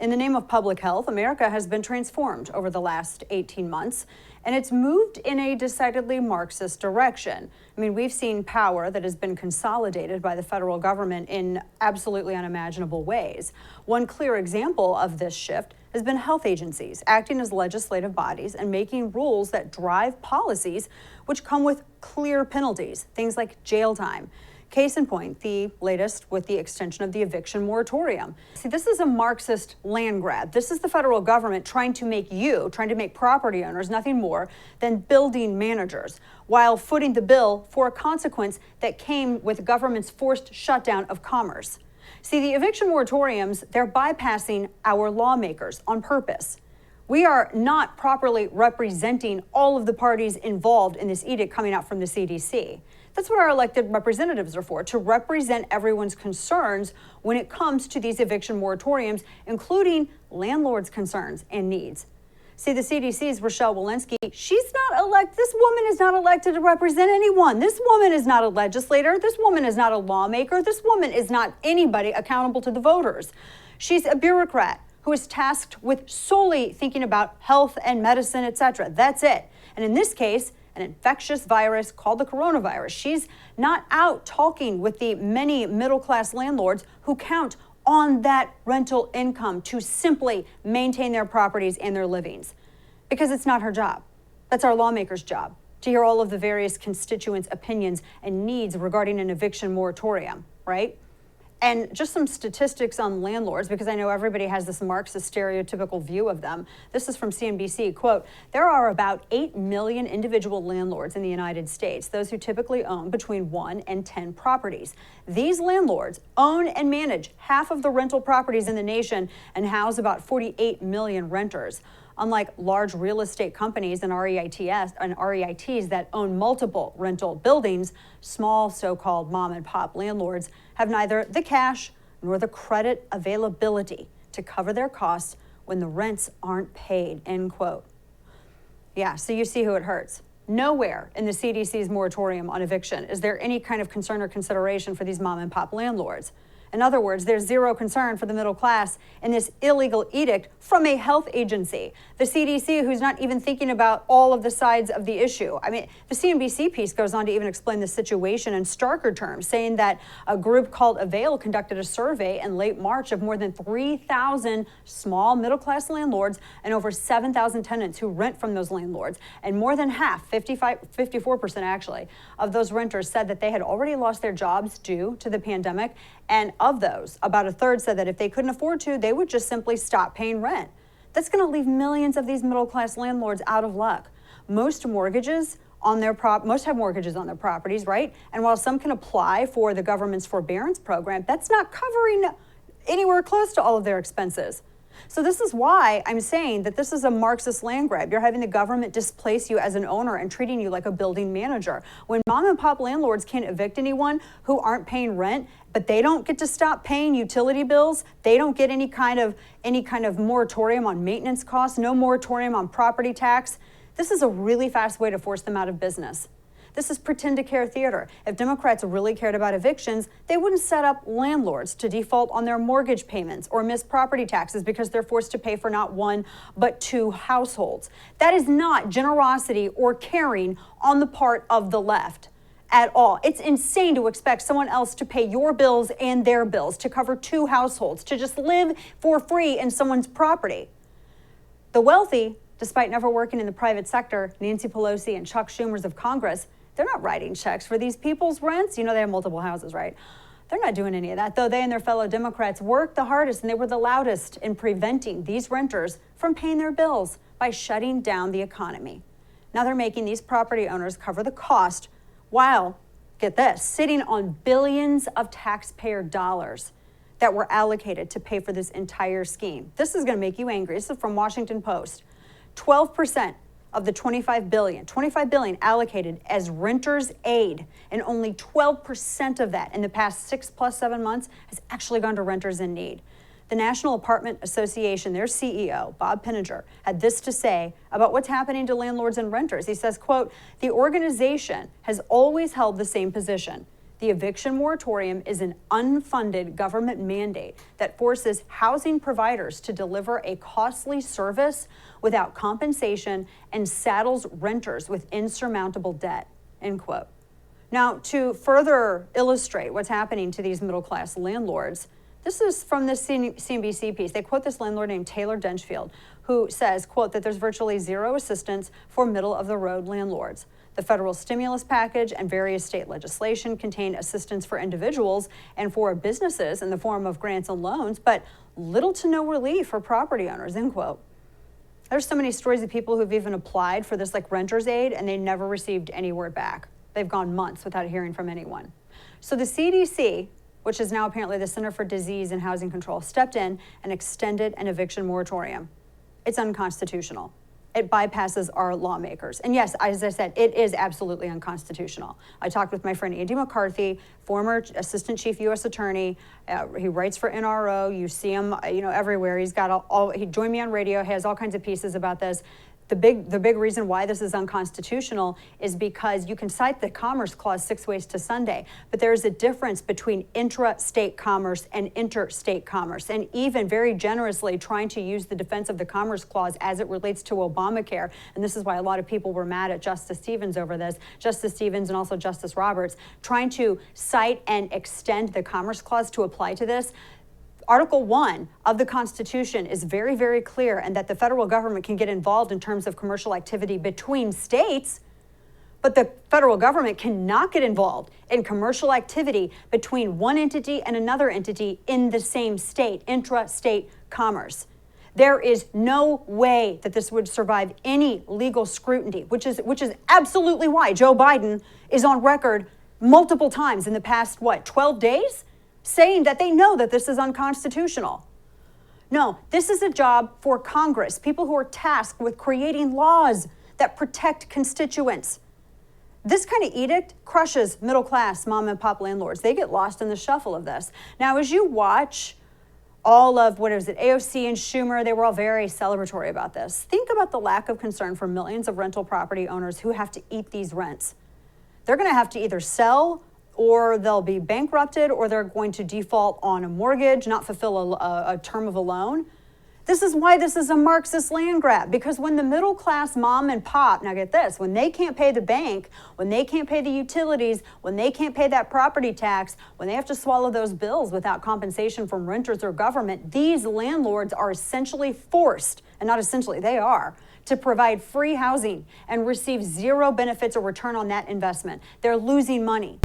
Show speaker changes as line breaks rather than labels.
In the name of public health, America has been transformed over the last 18 months, and it's moved in a decidedly Marxist direction. I mean, we've seen power that has been consolidated by the federal government in absolutely unimaginable ways. One clear example of this shift has been health agencies acting as legislative bodies and making rules that drive policies which come with clear penalties, things like jail time. Case in point, the latest with the extension of the eviction moratorium. See, this is a Marxist land grab. This is the federal government trying to make property owners nothing more than building managers, while footing the bill for a consequence that came with the government's forced shutdown of commerce. See, the eviction moratoriums, they're bypassing our lawmakers on purpose. We are not properly representing all of the parties involved in this edict coming out from the CDC. That's what our elected representatives are for, to represent everyone's concerns when it comes to these eviction moratoriums, including landlords' concerns and needs. See, the CDC's Rochelle Walensky, this woman is not elected to represent anyone. This woman is not a legislator. This woman is not a lawmaker. This woman is not anybody accountable to the voters. She's a bureaucrat who is tasked with solely thinking about health and medicine, etc. That's it. And in this case, an infectious virus called the coronavirus. She's not out talking with the many middle-class landlords who count on that rental income to simply maintain their properties and their livings, because it's not her job. That's our lawmakers' job, to hear all of the various constituents' opinions and needs regarding an eviction moratorium, right? And just some statistics on landlords, because I know everybody has this Marxist stereotypical view of them. This is from CNBC, quote, there are about 8 million individual landlords in the United States, those who typically own between 1 and 10 properties. These landlords own and manage half of the rental properties in the nation and house about 48 million renters. Unlike large real estate companies and REITs that own multiple rental buildings, small so-called mom and pop landlords have neither the cash nor the credit availability to cover their costs when the rents aren't paid, end quote. Yeah, so you see who it hurts. Nowhere in the CDC's moratorium on eviction is there any kind of concern or consideration for these mom and pop landlords. In other words, there's zero concern for the middle class in this illegal edict from a health agency, the CDC, who's not even thinking about all of the sides of the issue. I mean, the CNBC piece goes on to even explain the situation in starker terms, saying that a group called Avail conducted a survey in late March of more than 3,000 small middle-class landlords and over 7,000 tenants who rent from those landlords. And more than half, 54% actually, of those renters said that they had already lost their jobs due to the pandemic. And of those, about a third said that if they couldn't afford to, they would just simply stop paying rent. That's going to leave millions of these middle-class landlords out of luck. Most have mortgages on their properties, right? And while some can apply for the government's forbearance program, that's not covering anywhere close to all of their expenses. So this is why I'm saying that this is a Marxist land grab. You're having the government displace you as an owner and treating you like a building manager. When mom and pop landlords can't evict anyone who aren't paying rent, but they don't get to stop paying utility bills, they don't get any kind of moratorium on maintenance costs, no moratorium on property tax. This is a really fast way to force them out of business. This is pretend to care theater. If Democrats really cared about evictions, they wouldn't set up landlords to default on their mortgage payments or miss property taxes because they're forced to pay for not one, but two households. That is not generosity or caring on the part of the left at all. It's insane to expect someone else to pay your bills and their bills, to cover two households, to just live for free in someone's property. The wealthy, despite never working in the private sector, Nancy Pelosi and Chuck Schumer's of Congress, they're not writing checks for these people's rents. You know, they have multiple houses, right? They're not doing any of that, though they and their fellow Democrats worked the hardest and they were the loudest in preventing these renters from paying their bills by shutting down the economy. Now they're making these property owners cover the cost while, get this, sitting on billions of taxpayer dollars that were allocated to pay for this entire scheme. This is going to make you angry. This is from Washington Post. 12% of the $25 billion allocated as renters aid, and only 12% of that in the past 6+7 months has actually gone to renters in need. The National Apartment Association, their CEO, Bob Pinninger, had this to say about what's happening to landlords and renters. He says, quote, "The organization has always held the same position. The The eviction moratorium is an unfunded government mandate that forces housing providers to deliver a costly service without compensation and saddles renters with insurmountable debt, end quote. Now, to further illustrate what's happening to these middle-class landlords, this is from this CNBC piece. They quote this landlord named Taylor Denchfield, who says, quote, that there's virtually zero assistance for middle-of-the-road landlords. The federal stimulus package and various state legislation contain assistance for individuals and for businesses in the form of grants and loans, but little to no relief for property owners, end quote. There's so many stories of people who've even applied for this like renter's aid and they never received any word back. They've gone months without hearing from anyone. So the CDC, which is now apparently the Center for Disease and Housing Control, stepped in and extended an eviction moratorium. It's unconstitutional. It bypasses our lawmakers. And yes, as I said, it is absolutely unconstitutional. I talked with my friend Andy McCarthy, former Assistant Chief U.S. Attorney. He writes for NRO. You see him, everywhere. He's got he joined me on radio. He has all kinds of pieces about this. The big reason why this is unconstitutional is because you can cite the Commerce Clause 6 ways to Sunday, but there's a difference between intra-state commerce and interstate commerce, and even very generously trying to use the defense of the Commerce Clause as it relates to Obamacare. And this is why a lot of people were mad at Justice Stevens over this, Justice Stevens and also Justice Roberts, trying to cite and extend the Commerce Clause to apply to this. Article 1 of the Constitution is very, very clear, and that the federal government can get involved in terms of commercial activity between states, but the federal government cannot get involved in commercial activity between one entity and another entity in the same state, intra-state commerce. There is no way that this would survive any legal scrutiny, which is absolutely why Joe Biden is on record multiple times in the past, 12 days? Saying that they know that this is unconstitutional. No, this is a job for Congress, people who are tasked with creating laws that protect constituents. This kind of edict crushes middle-class mom and pop landlords. They get lost in the shuffle of this. Now, as you watch all of, AOC and Schumer, they were all very celebratory about this. Think about the lack of concern for millions of rental property owners who have to eat these rents. They're going to have to either sell, or they'll be bankrupted, or they're going to default on a mortgage, not fulfill a term of a loan. This is why this is a Marxist land grab, because when the middle class mom and pop, now get this, when they can't pay the bank, when they can't pay the utilities, when they can't pay that property tax, when they have to swallow those bills without compensation from renters or government, these landlords are essentially forced, and not essentially, they are, to provide free housing and receive zero benefits or return on that investment. They're losing money.